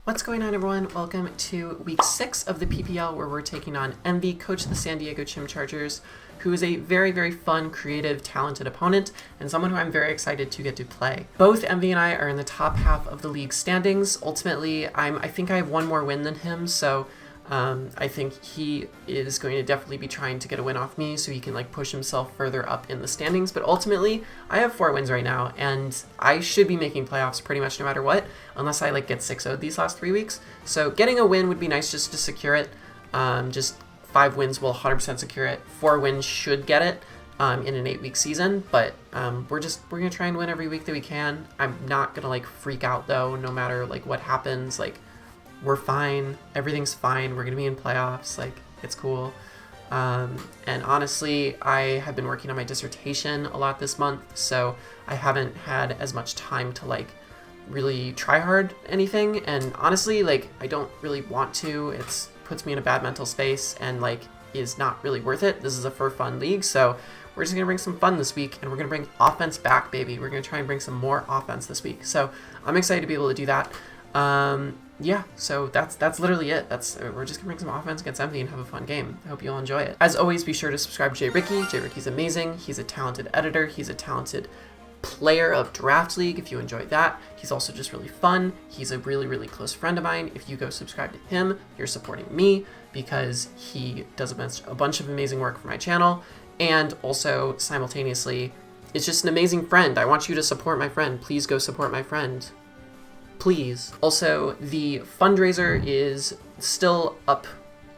What's going on, everyone? Welcome to week 6 of the PPL, where we're taking on Envy, coach of the San Diego Chim Chargers, who is a very, very fun, creative, talented opponent, and someone who I'm very excited to get to play. Both Envy and I are in the top half of the league standings. Ultimately, I think I have one more win than him, so I think he is going to definitely be trying to get a win off me so he can push himself further up in the standings. But ultimately, I have 4 wins right now, and I should be making playoffs pretty much no matter what, unless I get 6-0'd these last 3 weeks. So getting a win would be nice just to secure it. Just 5 wins will 100% secure it. 4 wins should get it in an 8-week season, but we're gonna try and win every week that we can. I'm not gonna freak out though, no matter what happens. We're fine. Everything's fine. We're going to be in playoffs. It's cool. And honestly, I have been working on my dissertation a lot this month, so I haven't had as much time to, really try hard anything. And honestly, I don't really want to. It puts me in a bad mental space and, is not really worth it. This is a for fun league, so we're just going to bring some fun this week, and we're going to bring offense back, baby. We're going to try and bring some more offense this week. So I'm excited to be able to do that. Yeah, so that's literally it. We're just gonna bring some offense against Envy and have a fun game. I hope you all enjoy it. As always, be sure to subscribe to Jay Ricky. Jay Ricky's amazing. He's a talented editor. He's a talented player of Draft League, if you enjoy that. He's also just really fun. He's a really, really close friend of mine. If you go subscribe to him, you're supporting me because he does a bunch of amazing work for my channel, and also simultaneously is just an amazing friend. I want you to support my friend. Please go support my friend. Please. Also, the fundraiser is still up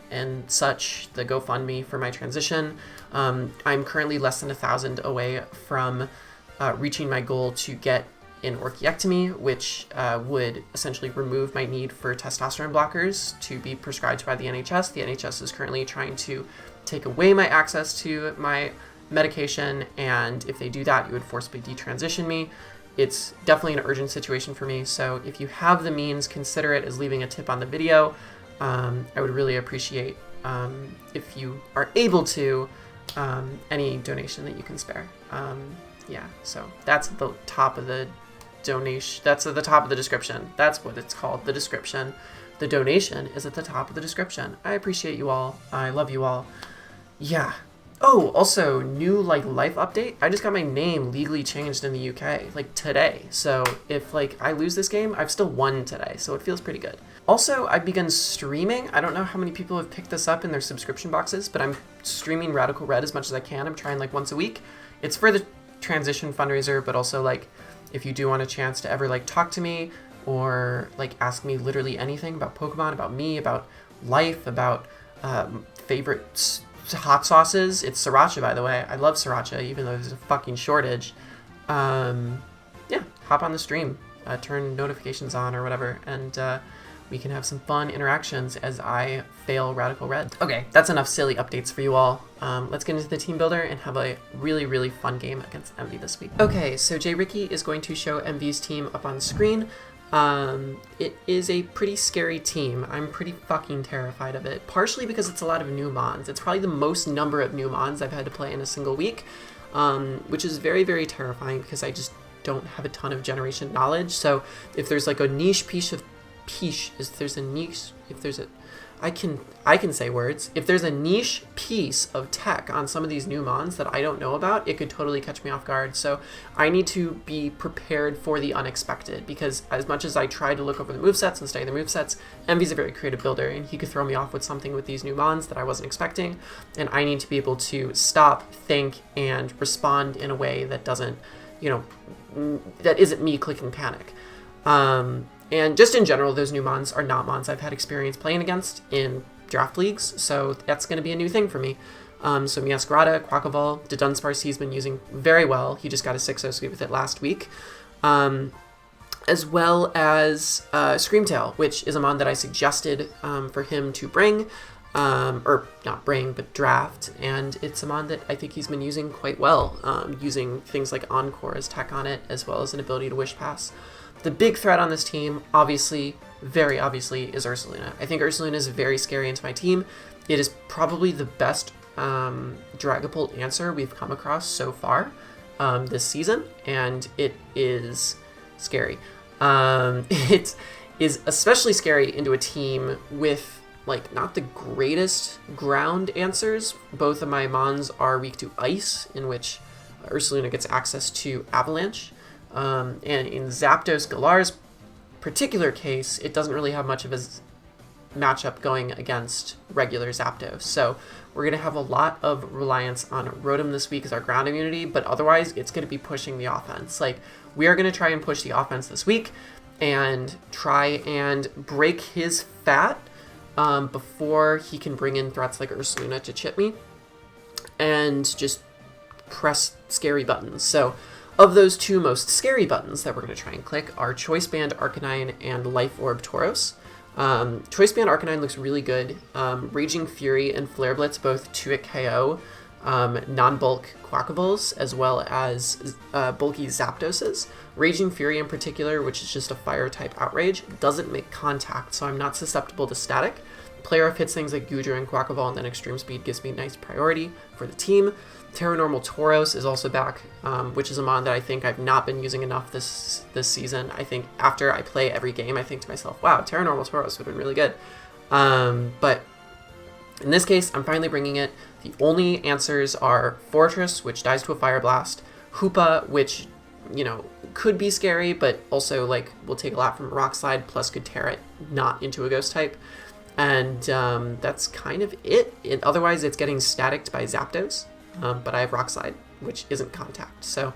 and such, the GoFundMe for my transition. I'm currently less than 1,000 away from reaching my goal to get an orchiectomy, which would essentially remove my need for testosterone blockers to be prescribed by the NHS. The NHS is currently trying to take away my access to my medication, and if they do that, it would forcibly detransition me. It's definitely an urgent situation for me, so if you have the means, consider it as leaving a tip on the video. I would really appreciate, if you are able to, any donation that you can spare. Yeah, so that's at the top of the donation. That's at the top of the description. That's what it's called, the description. The donation is at the top of the description. I appreciate you all. I love you all. Yeah. Oh, also, new, life update. I just got my name legally changed in the UK, today. So if, I lose this game, I've still won today, so it feels pretty good. Also, I've begun streaming. I don't know how many people have picked this up in their subscription boxes, but I'm streaming Radical Red as much as I can. I'm trying, once a week. It's for the transition fundraiser, but also, if you do want a chance to ever, talk to me or, ask me literally anything about Pokemon, about me, about life, about favorite hot sauces. It's sriracha, by the way. I love sriracha, even though there's a fucking shortage. Yeah, hop on the stream, turn notifications on or whatever, and we can have some fun interactions as I fail Radical Red. Okay, that's enough silly updates for you all. Let's get into the team builder and have a really, really fun game against Envy this week. Okay, so Jay Ricky is going to show Envy's team up on screen. It is a pretty scary team. I'm pretty fucking terrified of it, partially because it's a lot of new mons. It's probably the most number of new mons I've had to play in a single week, which is very, very terrifying because I just don't have a ton of generation knowledge. So if there's a niche piece of I can say words. If there's a niche piece of tech on some of these new mons that I don't know about, it could totally catch me off guard. So I need to be prepared for the unexpected, because as much as I try to look over the movesets and study the movesets, Envy's a very creative builder, and he could throw me off with something with these new mons that I wasn't expecting, and I need to be able to stop, think, and respond in a way that doesn't, that isn't me clicking panic. And just in general, those new mons are not mons I've had experience playing against in draft leagues, so that's going to be a new thing for me. So Miasgrata, Quackleval, Dudunsparce he's been using very well. He just got a 6-0 sweep with it last week. As well as Screamtail, which is a mon that I suggested for him to bring, or not bring, but draft, and it's a mon that I think he's been using quite well, using things like Encore as tech on it, as well as an ability to Wish Pass. The big threat on this team, obviously, very obviously, is Ursaluna. I think Ursaluna is very scary into my team. It is probably the best Dragapult answer we've come across so far this season, and it is scary. is especially scary into a team with like not the greatest ground answers. Both of my Mons are weak to ice, in which Ursaluna gets access to Avalanche. And in Zapdos Galar's particular case, it doesn't really have much of a matchup going against regular Zapdos. So we're going to have a lot of reliance on Rotom this week as our ground immunity, but otherwise it's going to be pushing the offense. Like, we are going to try and push the offense this week and try and break his fat before he can bring in threats like Ursaluna to chip me and just press scary buttons. So of those two most scary buttons that we're going to try and click are Choice Band Arcanine and Life Orb Tauros. Choice Band Arcanine looks really good. Raging Fury and Flare Blitz both 2-hit KO non-bulk Quackables as well as bulky Zapdoses. Raging Fury in particular, which is just a fire type outrage, doesn't make contact, so I'm not susceptible to static. Player F hits things like Goodra and Quackaball, and then Extreme Speed gives me a nice priority for the team. Terranormal Tauros is also back, which is a mon that I think I've not been using enough this season. I think after I play every game, I think to myself, wow, Terranormal Tauros would have been really good. But in this case, I'm finally bringing it. The only answers are Fortress, which dies to a Fire Blast, Hoopa, which, you know, could be scary, but also, like, will take a lot from a Rock Slide, plus could tear it not into a Ghost type. And that's kind of it. Otherwise, it's getting staticked by Zapdos. But I have Rock Slide, which isn't contact. So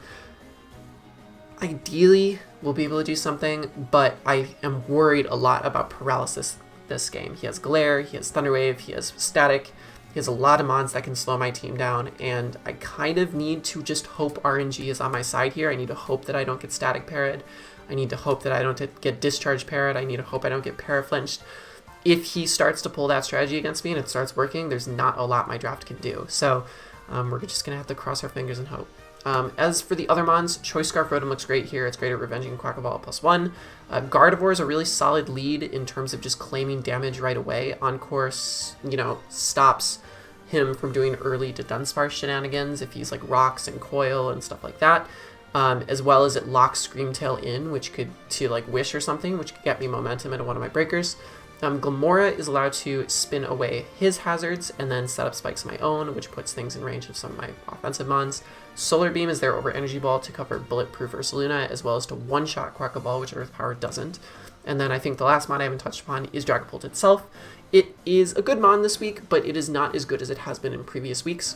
ideally, we'll be able to do something, but I am worried a lot about paralysis this game. He has Glare, he has Thunder Wave, he has Static, he has a lot of mons that can slow my team down, and I kind of need to just hope RNG is on my side here. I need to hope that I don't get Static Parried. I need to hope that I don't get Discharge Parried. I need to hope I don't get Paraflinched. If he starts to pull that strategy against me and it starts working, there's not a lot my draft can do. So we're just going to have to cross our fingers and hope. As for the other mons, Choice Scarf Rotom looks great here. It's great at revenging Quackaball +1. Gardevoir is a really solid lead in terms of just claiming damage right away. On course, you know, stops him from doing early Dudunsparce shenanigans if he's like Rocks and Coil and stuff like that. As well as it locks Screamtail in, which could, to like Wish or something, which could get me momentum into one of my breakers. Glamora is allowed to spin away his hazards and then set up spikes of my own, which puts things in range of some of my offensive mons. Solar Beam is there over Energy Ball to cover Bulletproof Ursaluna, as well as to one-shot Quackaball, which Earth Power doesn't. And then I think the last mon I haven't touched upon is Dragapult itself. It is a good mon this week, but it is not as good as it has been in previous weeks,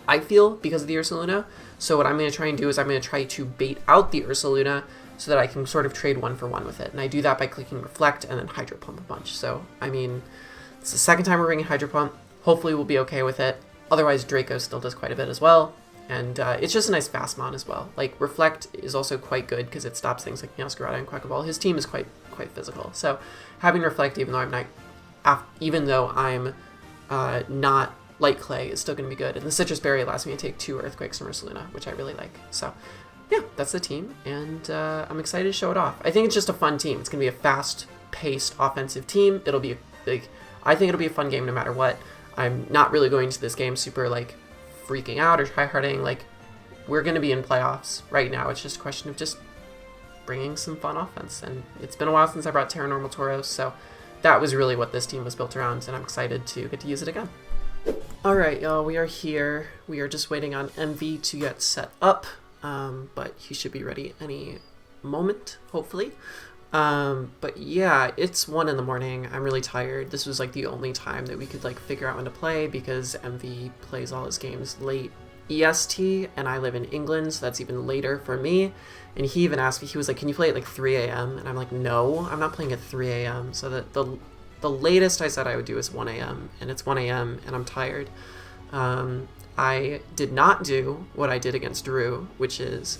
I feel, because of the Ursaluna. So what I'm going to try and do is I'm going to try to bait out the Ursaluna so that I can sort of trade 1-for-1 with it. And I do that by clicking Reflect and then Hydro Pump a bunch. So, I mean, it's the second time we're bringing Hydro Pump. Hopefully we'll be okay with it. Otherwise, Draco still does quite a bit as well. And it's just a nice fast mon as well. Like, Reflect is also quite good because it stops things like Meowscarada and Quackaball. His team is quite physical. So, having Reflect, even though I'm not Light Clay, is still going to be good. And the Citrus Berry allows me to take 2 Earthquakes from Ursaluna, which I really like. So, yeah, that's the team, and I'm excited to show it off. I think it's just a fun team. It's going to be a fast-paced offensive team. It'll be I think it'll be a fun game no matter what. I'm not really going to this game super, like, freaking out or tryharding. Like, we're going to be in playoffs right now. It's just a question of just bringing some fun offense, and it's been a while since I brought Terranormal Tauros, so that was really what this team was built around, and I'm excited to get to use it again. Alright, y'all, we are here. We are just waiting on MV to get set up. But he should be ready any moment, hopefully. But yeah, it's 1 in the morning. I'm really tired. This was like the only time that we could like figure out when to play because MV plays all his games late EST and I live in England, so that's even later for me. And he even asked me, he was like, can you play at like 3 a.m? And I'm like, no, I'm not playing at 3 a.m. So that the latest I said I would do is 1 a.m. and it's 1 a.m. and I'm tired. I did not do what I did against Drew, which is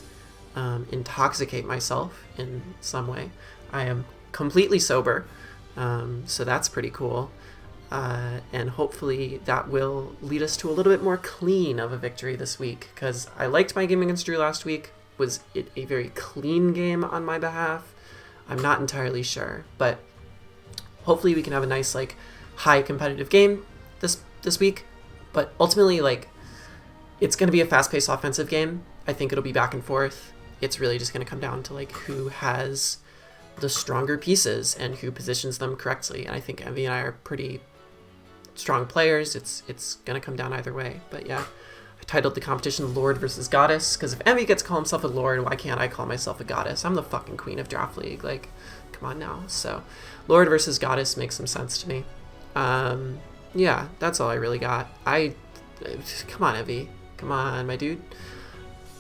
intoxicate myself in some way. I am completely sober, so that's pretty cool. And hopefully that will lead us to a little bit more clean of a victory this week, because I liked my game against Drew last week. Was it a very clean game on my behalf? I'm not entirely sure, but hopefully we can have a nice, like, high competitive game this week. But ultimately, like, it's going to be a fast-paced offensive game. I think it'll be back and forth. It's really just going to come down to, like, who has the stronger pieces and who positions them correctly. And I think Envy and I are pretty strong players. It's gonna come down either way. But yeah, I titled the competition Lord versus Goddess, because if Envy gets to call himself a Lord, why can't I call myself a Goddess? I'm the fucking queen of Draft League. Like, come on now. So Lord versus Goddess makes some sense to me. Yeah, that's all I really got. Come on, Envy. Come on, my dude.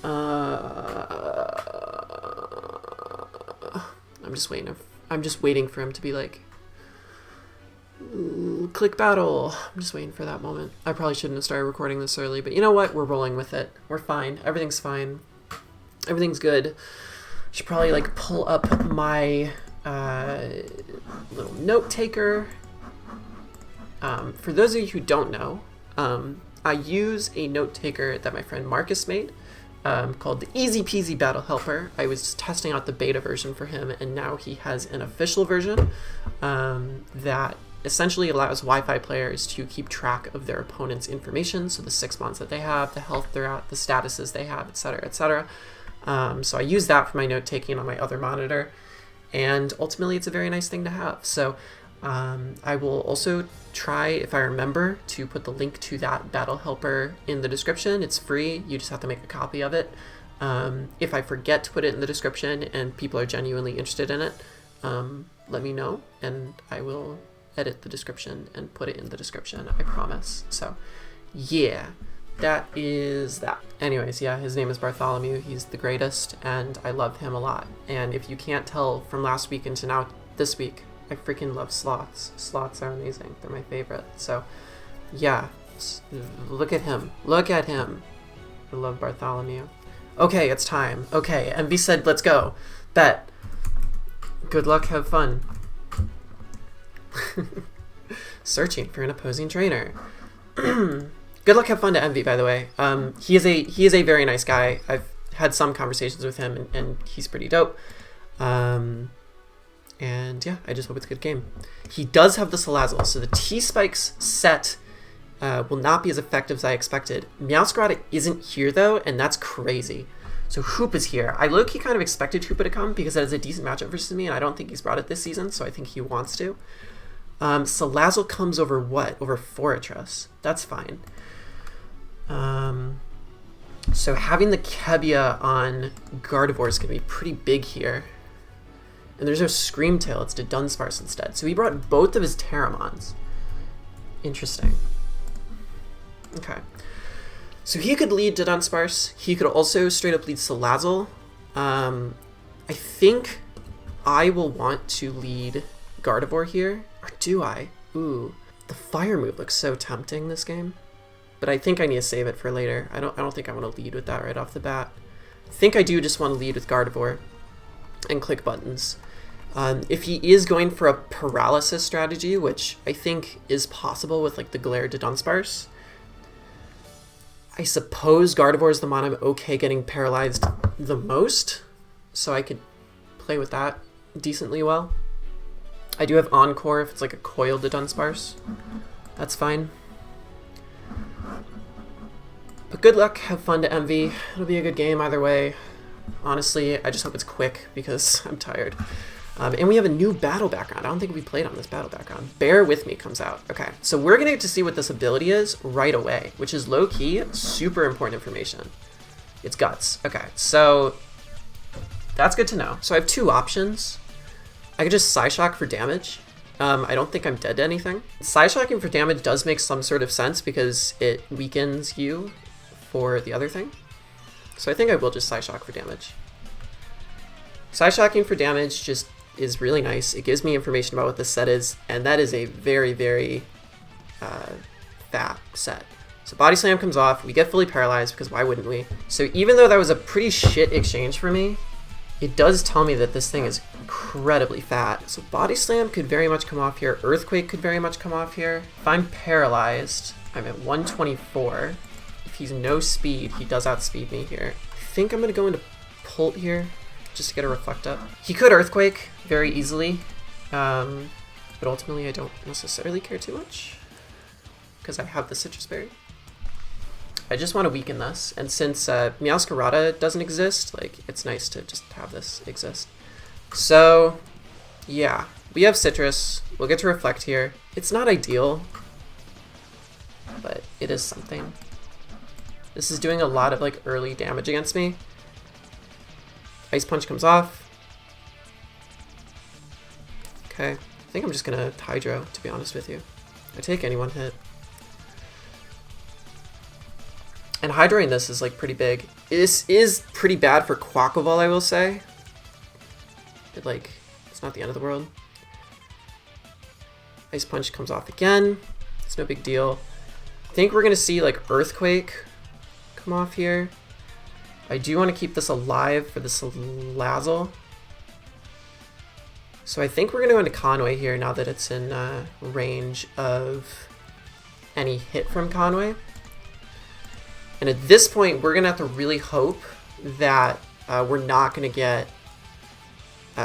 I'm just waiting for him to be like, click battle. I'm just waiting for that moment. I probably shouldn't have started recording this early, but you know what? We're rolling with it. We're fine. Everything's fine. Everything's good. Should probably like pull up my little note taker. For those of you who don't know, I use a note taker that my friend Marcus made, called the Easy Peasy Battle Helper. I was testing out the beta version for him, and now he has an official version that essentially allows Wi-Fi players to keep track of their opponent's information, so the 6 months that they have, the health they're at, the statuses they have, etc., etc. So I use that for my note taking on my other monitor, and ultimately it's a very nice thing to have. So I will also try, if I remember, to put the link to that battle helper in the description. It's free. You just have to make a copy of it. If I forget to put it in the description and people are genuinely interested in it, let me know and I will edit the description and put it in the description, I promise. So yeah, that is that. Anyways, yeah, his name is Bartholomew. He's the greatest and I love him a lot. And if you can't tell from last week into now this week, I freaking love sloths. Sloths are amazing. They're my favorite. So yeah, look at him. Look at him. I love Bartholomew. Okay, it's time. Okay, MV said, let's go. Bet. Good luck, have fun. Searching for an opposing trainer. Good luck, have fun to Envy, by the way. He is a very nice guy. I've had some conversations with him, and he's pretty dope. And yeah, I just hope it's a good game. He does have the Salazzle, so the T-Spikes set will not be as effective as I expected. Meowscarada isn't here, though, and that's crazy. So Hoop is here. I low-key kind of expected Hoopa to come because that is a decent matchup versus me, and I don't think he's brought it this season, so I think he wants to. Salazzle comes over what? Over Fortress. That's fine. So having the Kebia on Gardevoir is going to be pretty big here. And there's no Screamtail, it's Dudunsparce instead. So he brought both of his Terramons. Interesting. Okay. So he could lead Dudunsparce. He could also straight up lead Salazzle. I think I will want to lead Gardevoir here. Or do I? Ooh. The fire move looks so tempting this game. But I think I need to save it for later. I don't think I want to lead with that right off the bat. I think I do just want to lead with Gardevoir and click buttons. If he is going for a paralysis strategy, which I think is possible with like the Glare Dudunsparce, I suppose Gardevoir is the mon I'm okay getting paralyzed the most, so I could play with that decently well. I do have Encore if it's like a coiled Dudunsparce. That's fine. But good luck, have fun to Envy. It'll be a good game either way. Honestly, I just hope it's quick because I'm tired. And we have a new battle background. I don't think we played on this battle background. Bear With Me comes out. Okay, so we're going to get to see what this ability is right away, which is low-key super important information. It's Guts. Okay, so that's good to know. So I have two options. I could just Psyshock for damage. I don't think I'm dead to anything. Psyshocking for damage does make some sort of sense because it weakens you for the other thing. So I think I will just Psyshock for damage. Psyshocking for damage just is really nice. It gives me information about what the set is, and that is a very, very fat set. So Body Slam comes off, we get fully paralyzed, because why wouldn't we? So even though that was a pretty shit exchange for me, it does tell me that this thing is incredibly fat. So Body Slam could very much come off here, Earthquake could very much come off here. If I'm paralyzed, I'm at 124. If he's no speed, he does outspeed me here. I think I'm going to go into Pult here, just to get a Reflect Up. He could Earthquake very easily, but ultimately I don't necessarily care too much, because I have the Citrus Berry. I just want to weaken this, and since Meowscarada doesn't exist, like, it's nice to just have this exist. So, Yeah, we have Citrus. We'll get to Reflect here. It's not ideal, but it is something. This is doing a lot of like early damage against me. Ice Punch comes off. Okay, I think I'm just gonna Hydro, to be honest with you. I take any one hit. And Hydroing this is like pretty big. This is pretty bad for Quackleval, I will say. But like, it's not the end of the world. Ice Punch comes off again. It's no big deal. I think we're gonna see like Earthquake come off here. I do want to keep this alive for this Salazzle. So I think we're gonna go into Conway here now that it's in range of any hit from Conway. And at this point, we're gonna have to really hope that we're not gonna get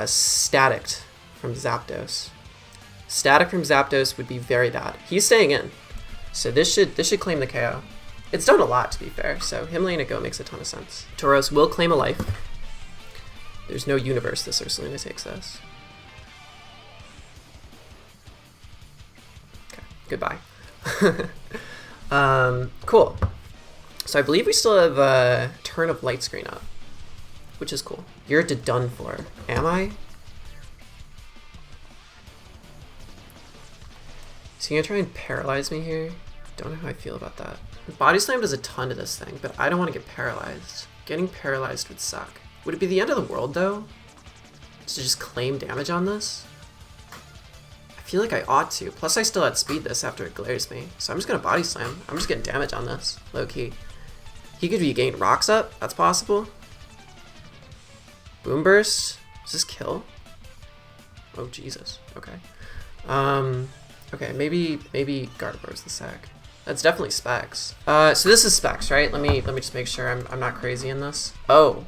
staticked from Zapdos. Static from Zapdos would be very bad. He's staying in, so this should claim the KO. It's done a lot, to be fair, so him letting it go makes a ton of sense. Tauros will claim a life. There's no universe this Ursaluna takes this. Okay, goodbye. Cool. So I believe we still have a turn of Light Screen up, which is cool. You're Dudunsparce. Am I? Is he gonna try and paralyze me here? Don't know how I feel about that. Body Slam does a ton to this thing, but I don't want to get paralyzed. Getting paralyzed would suck. Would it be the end of the world, though, to just claim damage on this? I feel like I ought to. Plus, I still outspeed this after it glares me, so I'm just gonna Body Slam. I'm just getting damage on this, low-key. He could be getting rocks up. That's possible. Boomburst. Does this kill? Oh, Jesus. Okay. Okay, maybe Gardevoir's the sack. That's definitely Specs. So this is Specs, right? Let me just make sure I'm not crazy in this. Oh,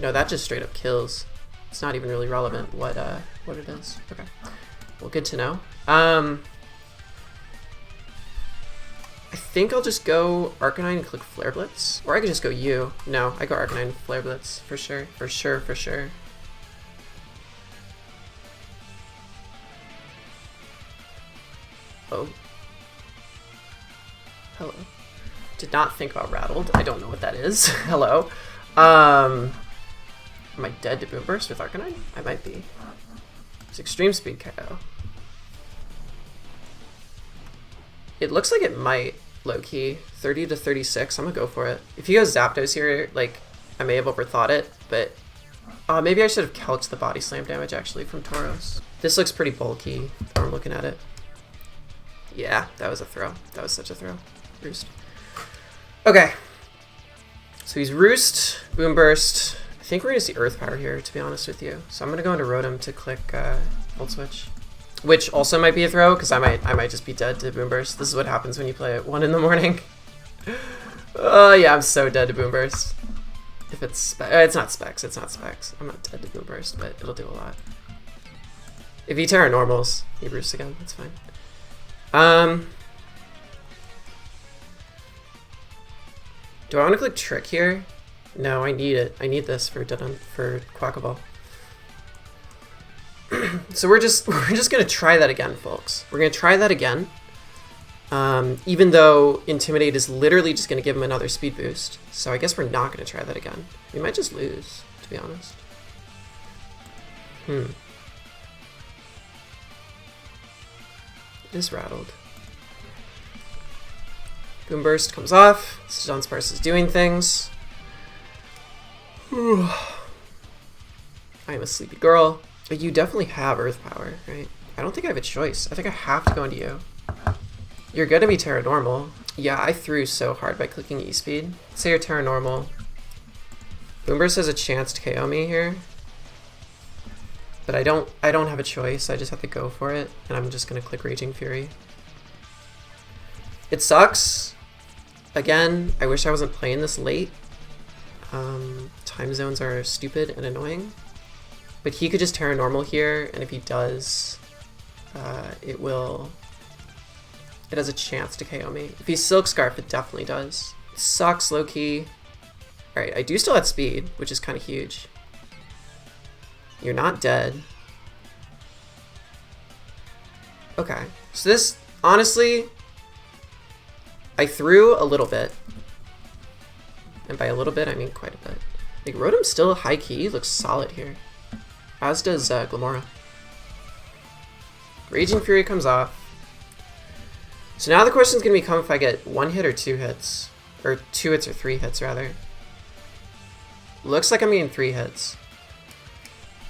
no, that just straight up kills. It's not even really relevant what it is. Okay, well, good to know. I think I'll just go Arcanine and click Flare Blitz, or I could just go U. No, I go Arcanine and Flare Blitz for sure, for sure, for sure. Oh. Hello. Did not think about Rattled. I don't know what that is. Hello. Am I dead to Boomburst with Arcanine? I might be. It's Extreme Speed KO. It looks like it might, low-key. 30 to 36. I'm gonna go for it. If he goes Zapdos here, like, I may have overthought it, but maybe I should have calced the Body Slam damage, actually, from Tauros. This looks pretty bulky, if I'm looking at it. Yeah, that was a throw. That was such a throw. Roost. Okay. So he's Roost, Boomburst. I think we're going to see Earth Power here, to be honest with you. So I'm going to go into Rotom to click Volt Switch. Which also might be a throw, because I might just be dead to Boomburst. This is what happens when you play at 1 in the morning. Oh, yeah, I'm so dead to Boomburst. If it's... it's not Specs, it's not Specs. I'm not dead to Boomburst, but it'll do a lot. If he Terra Normals, he Roosts again. That's fine. Do I want to click Trick here? No, I need it. I need this for Quackleval. So we're just gonna try that again, folks. We're gonna try that again. Even though Intimidate is literally just gonna give him another speed boost. So I guess we're not gonna try that again. We might just lose, to be honest. It is Rattled. Boomburst comes off. Dudunsparce is doing things. I am a sleepy girl. But you definitely have Earth Power, right? I don't think I have a choice. I think I have to go into you. You're gonna be Terra Normal. Yeah, I threw so hard by clicking E-Speed. Say you're Terra Normal. Boomburst has a chance to KO me here. But I don't have a choice. I just have to go for it. And I'm just gonna click Raging Fury. It sucks. Again, I wish I wasn't playing this late. Time zones are stupid and annoying. But he could just Terra Normal here, and if he does, it has a chance to KO me. If he's Silk Scarf, it definitely does. It sucks, low-key. Alright, I do still have speed, which is kind of huge. You're not dead. Okay, so this, honestly, I threw a little bit. And by a little bit, I mean quite a bit. Like, Rotom's still high key, looks solid here. As does Glamora. Raging Fury comes off. So now the question's gonna become if I get 1 hit or 2 hits. Or 2 hits or 3 hits, rather. Looks like I'm getting 3 hits.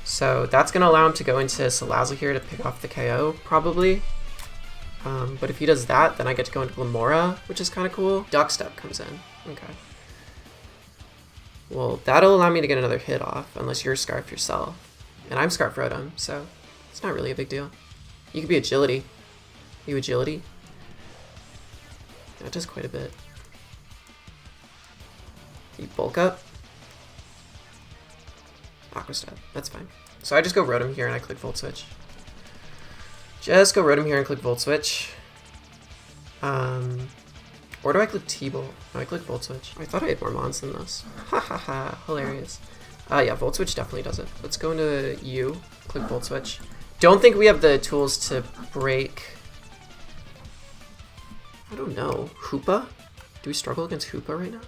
So that's gonna allow him to go into Salazzle here to pick off the KO, probably. But if he does that, then I get to go into Glamora, which is kind of cool. Duck Step comes in. Okay. Well, that'll allow me to get another hit off, unless you're Scarf yourself. And I'm Scarf Rotom, so it's not really a big deal. You could be Agility. You Agility? That does quite a bit. You Bulk Up? Aqua Step. That's fine. So I just go Rotom here and I click Volt Switch. Just go Rotom here and click Volt Switch. Or do I click T-Bolt? No, I click Volt Switch. I thought I had more mons than this. Ha ha ha, hilarious. Yeah, Volt Switch definitely does it. Let's go into U, click Volt Switch. Don't think we have the tools to break... I don't know. Hoopa? Do we struggle against Hoopa right now?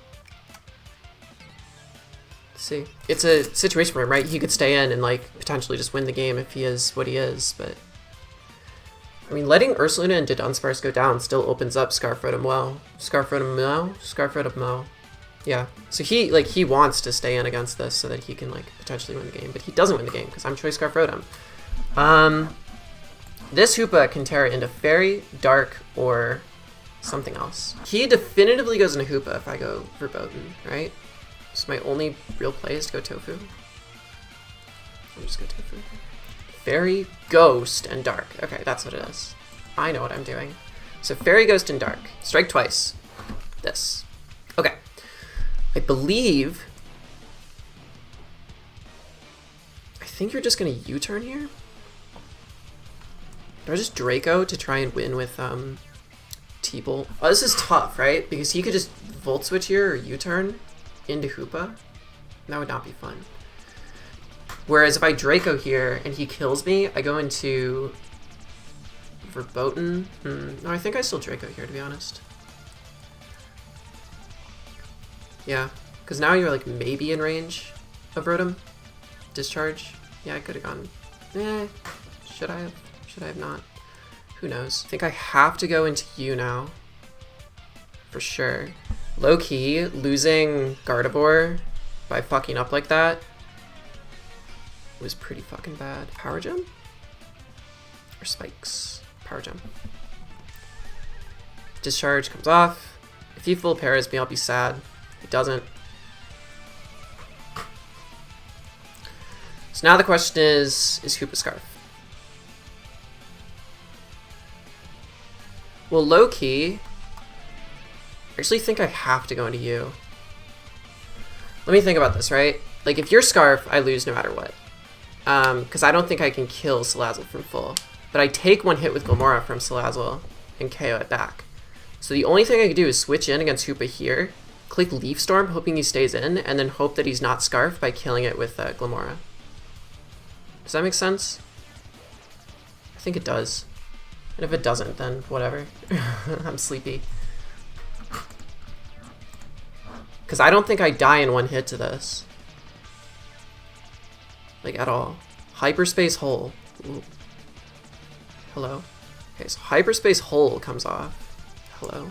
Let's see. It's a situation for him, right? He could stay in and, like, potentially just win the game if he is what he is, but... I mean, letting Ursaluna and Dudunsparce go down still opens up Scarf Rotom well. Scarf Rotom Mo? Scarf Rotom Mo. Yeah. So he wants to stay in against this so that he can, like, potentially win the game. But he doesn't win the game because I'm Choice Scarf Rotom. This Hoopa can tear into Fairy, Dark, or something else. He definitively goes into Hoopa if I go Verboten, right? So my only real play is to go Tofu. I'll just go Tofu. Fairy, Ghost, and Dark. Okay, that's what it is. I know what I'm doing. So Fairy, Ghost, and Dark. Strike twice. This. Okay. I believe... I think you're just going to U-turn here? Do I just Draco to try and win with T-Bolt? Oh, this is tough, right? Because he could just Volt Switch here or U-turn into Hoopa. That would not be fun. Whereas if I Draco here and he kills me, I go into Verboten. No, I think I still Draco here, to be honest. Yeah, because now you're like maybe in range of Rotom. Discharge. Yeah, I could have gone. Should I have? Should I have not? Who knows? I think I have to go into you now. For sure. Low key, losing Gardevoir by fucking up like that was pretty fucking bad. Power Gem? Or Spikes? Power Gem. Discharge comes off. If he full pairs me, I'll be sad. If he doesn't. So now the question is Hoopa Scarf? Well, low-key, I actually think I have to go into you. Let me think about this, right? Like, if you're Scarf, I lose no matter what. Because I don't think I can kill Salazzle from full. But I take one hit with Glamora from Salazzle and KO it back. So the only thing I can do is switch in against Hoopa here, click Leaf Storm, hoping he stays in, and then hope that he's not Scarf by killing it with Glamora. Does that make sense? I think it does. And if it doesn't, then whatever. I'm sleepy. Because I don't think I die in one hit to this. Like, at all. Hyperspace Hole. Ooh. Hello? Okay, so Hyperspace Hole comes off. Hello?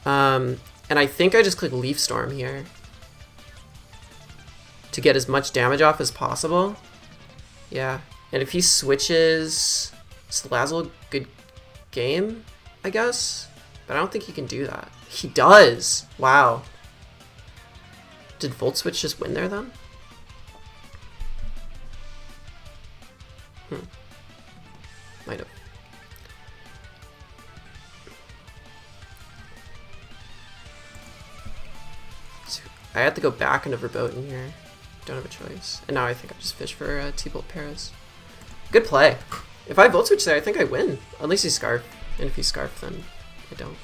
And I think I just click Leaf Storm here to get as much damage off as possible. Yeah. And if he switches Salazzle, good game, I guess? But I don't think he can do that. He does! Wow. Did Volt Switch just win there, then? Might have. So I had to go back into Verboten here. Don't have a choice. And now I think I just fish for T-Bolt Paras. Good play. If I Volt Switch there, I think I win. Unless he's Scarf. And if he's Scarf, then I don't.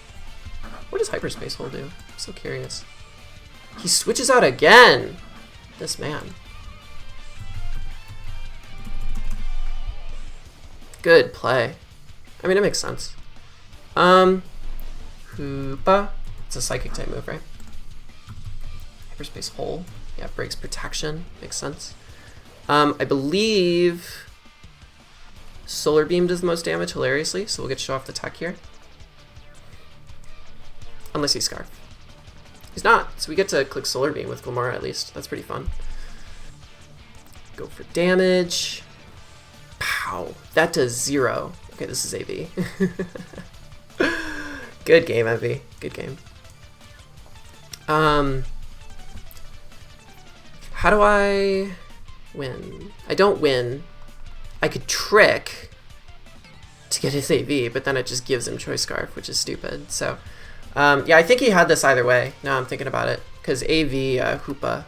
What does Hyperspace Hole do? I'm so curious. He switches out again! This man. Good play. I mean, it makes sense. Hoopa. It's a psychic type move, right? Hyperspace hole. Yeah, breaks protection. Makes sense. I believe Solar Beam does the most damage, hilariously, so we'll get to show off the tech here. Unless he's Scarf. He's not, so we get to click Solar Beam with Glimmora at least. That's pretty fun. Go for damage. Pow. That does 0. Okay, this is AV. Good game, Envy. Good game. How do I win? I don't win. I could trick to get his AV, but then it just gives him Choice Scarf, which is stupid. So, yeah, I think he had this either way. Now I'm thinking about it, because AV Hoopa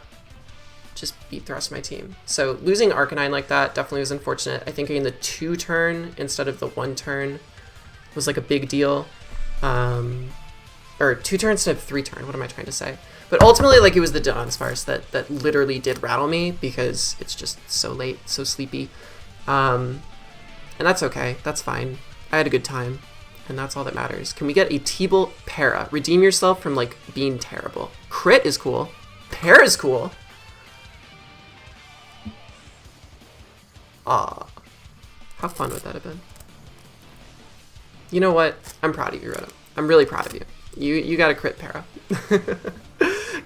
just beat the rest of my team. So losing Arcanine like that definitely was unfortunate. I think getting the 2 turn instead of the 1 turn was like a big deal. Or 2 turn instead of 3 turn. What am I trying to say? But ultimately, like, it was the Dudunsparce that literally did rattle me because it's just so late, so sleepy. And that's okay. That's fine. I had a good time, and that's all that matters. Can we get a T-Bolt Para? Redeem yourself from, like, being terrible. Crit is cool. Para is cool. Ah, how fun would that have been? You know what? I'm proud of you, Rotom. I'm really proud of you. You got a crit Para.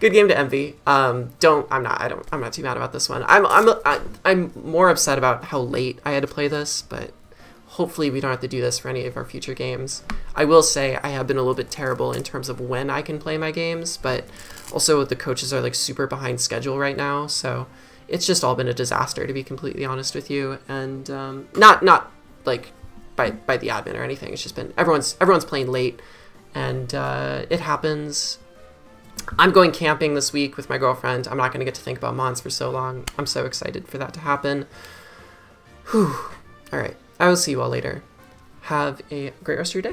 Good game to Envy. I'm not too mad about this one. I'm more upset about how late I had to play this, but hopefully we don't have to do this for any of our future games. I will say I have been a little bit terrible in terms of when I can play my games, but also the coaches are like super behind schedule right now, so it's just all been a disaster, to be completely honest with you. And not like by the admin or anything. It's just been everyone's playing late, and it happens. I'm going camping this week with my girlfriend. I'm not going to get to think about Mons for so long. I'm so excited for that to happen. Whew. All right. I will see you all later. Have a great rest of your day.